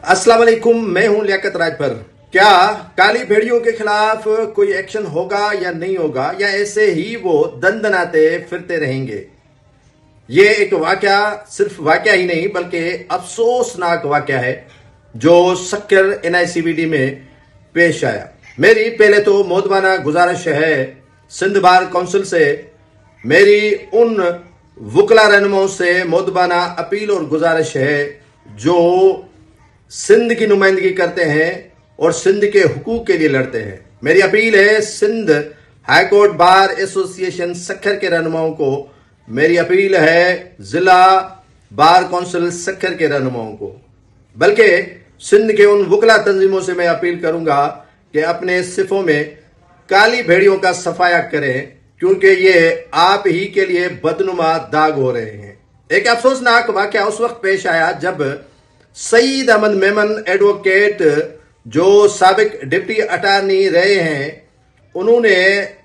अस्सलाम वालेकुम, मैं हूं लियाकत राजभर। क्या काली भेड़ियों के खिलाफ कोई एक्शन होगा या नहीं होगा, या ऐसे ही वो दंदनाते फिरते रहेंगे? ये एक वाकया सिर्फ वाकया ही नहीं बल्कि अफसोसनाक वाकया है जो सक्कर NICVD में पेश आया। मेरी पहले तो मोदबाना गुजारिश है सिंध बार काउंसिल से, मेरी उन वकला रहनुमाओं से मोदबाना अपील और गुजारिश है जो सिंध की नुमाइंदगी करते हैं और सिंध के हुकूक के लिए लड़ते हैं। मेरी अपील है Sindh high court bar association Sukkur के रहनुमाओं को, मेरी अपील है जिला बार काउंसिल सक्खर के रहनुमाओं को, बल्कि सिंध के उन वकला तंजीमों से मैं अपील करूंगा कि अपने सिफों में काली भेड़ियों का सफाया करें, क्योंकि ये आप ही के लिए बदनुमा दाग हो रहे हैं। एक अफसोसनाक वाकया उस वक्त पेश आया जब सईद अहमद मेमन एडवोकेट, जो साबिक डिप्टी अटार्नी रहे हैं, उन्होंने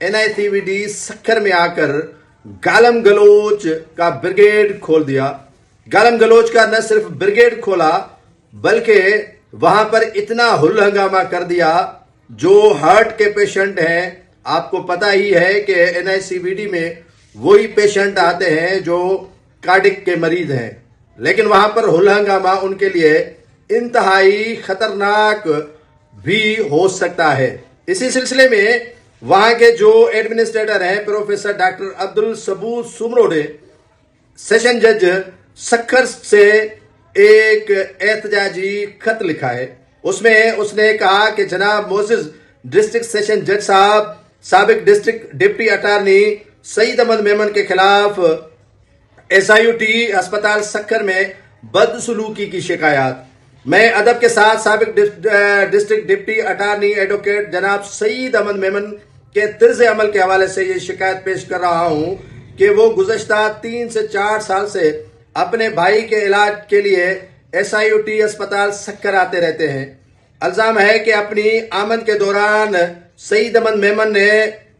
NICVD सक्खर में आकर गालम गलोच का ब्रिगेड खोल दिया। गालम गलोच का न सिर्फ ब्रिगेड खोला बल्कि वहां पर इतना हुल हंगामा कर दिया। जो हार्ट के पेशेंट हैं, आपको पता ही है कि NICVD में वही पेशेंट आते हैं जो कार्डिक के मरीज हैं, लेकिन वहां पर हुल हंगामा उनके लिए इंतहाई खतरनाक भी हो सकता है। इसी सिलसिले में वहां के जो एडमिनिस्ट्रेटर हैं प्रोफेसर डॉक्टर अब्दुल सबूर सुमरो ने सेशन जज सक्खर से एक एहतजाजी खत लिखा है। उसमें उसने कहा कि जनाब मोजिज डिस्ट्रिक्ट सेशन जज साहब, साबिक district deputy attorney Saeed Ahmed Memon के खिलाफ SIUT अस्पताल सक्खर में बदसलूकी की शिकायत। मैं अदब के साथ साबिक डिस्ट्रिक्ट डिप्टी अटार्नी एडवोकेट जनाब सईद अहमद मेमन के तर्ज अमल के हवाले से ये शिकायत पेश कर रहा हूं कि वो गुज़श्ता 3 से 4 साल से अपने भाई के इलाज के लिए SIUT अस्पताल सक्खर आते रहते हैं। इल्जाम है कि अपनी आमद के दौरान सईद अहमद मेमन ने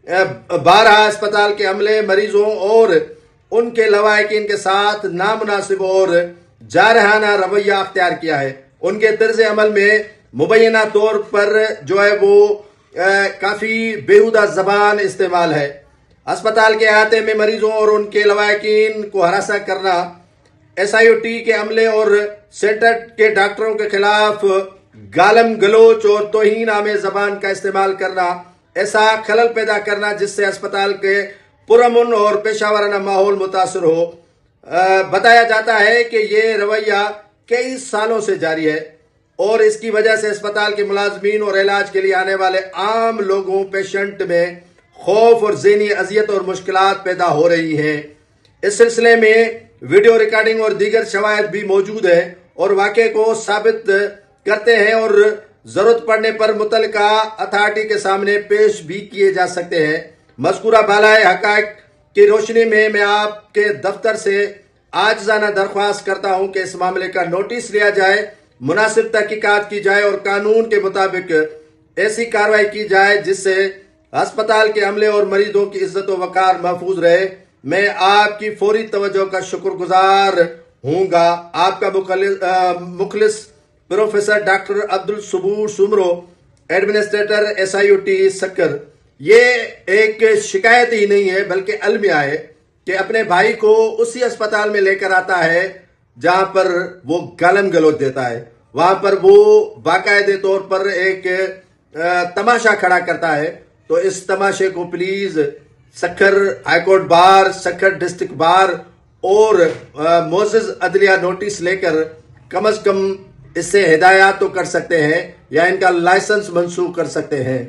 12 अस्पताल के अमले, मरीजों और उनके लवाहिकीन के साथ नामुनासिब और जारहाना रवैया अख्तियार किया है। उनके तर्ज अमल में मुबैना तौर पर जो है वो काफी बेहुदा जबान इस्तेमाल है। अस्पताल के अहाते में मरीजों और उनके लवाहिकीन को हरासा करना, SIUT के अमले और सेंटर के डॉक्टरों के खिलाफ गालम गलोच और तौहीन आमेज जबान का इस्तेमाल करना, ऐसा खलल पैदा करना जिससे अस्पताल के पुरअमन और पेशावराना माहौल मुतासर हो। बताया जाता है कि ये रवैया कई सालों से जारी है और इसकी वजह से अस्पताल के मुलाजमीन और इलाज के लिए आने वाले आम लोगों, पेशेंट में खौफ और ज़हनी अजियत और मुश्किलात पैदा हो रही हैं। इस सिलसिले में वीडियो रिकॉर्डिंग और दीगर शवाहिद भी मौजूद है और वाक़े को साबित करते हैं और जरूरत पड़ने पर मुतल्लिका अथॉरिटी के सामने पेश भी किए जा सकते हैं। मज़कूरा बालाए हक़ाइक़ की रोशनी में मैं आपके दफ्तर से आजिज़ाना दरख्वास्त करता हूं कि इस मामले का नोटिस लिया जाए, मुनासिब तहकीकात की जाए और कानून के मुताबिक ऐसी कार्रवाई की जाए जिससे अस्पताल के अमले और मरीजों की इज्जत व वक़ार महफूज रहे। मैं आपकी फौरी तवज्जो का शुक्रगुजार हूँगा। आपका मुखलिस प्रोफेसर डॉक्टर अब्दुल सबूर सुमरो, एडमिनिस्ट्रेटर SIUT सक्खर। ये एक शिकायत ही नहीं है बल्कि अलमिया है कि अपने भाई को उसी अस्पताल में लेकर आता है जहां पर वो गालम गलौज देता है, वहां पर वो बाकायदे तौर पर एक तमाशा खड़ा करता है। तो इस तमाशे को please Sukkur high court bar, Sukkur district bar और मोजिज अदलिया नोटिस लेकर कम अज कम इससे हिदायत तो कर सकते हैं या इनका लाइसेंस मंसूख कर सकते हैं।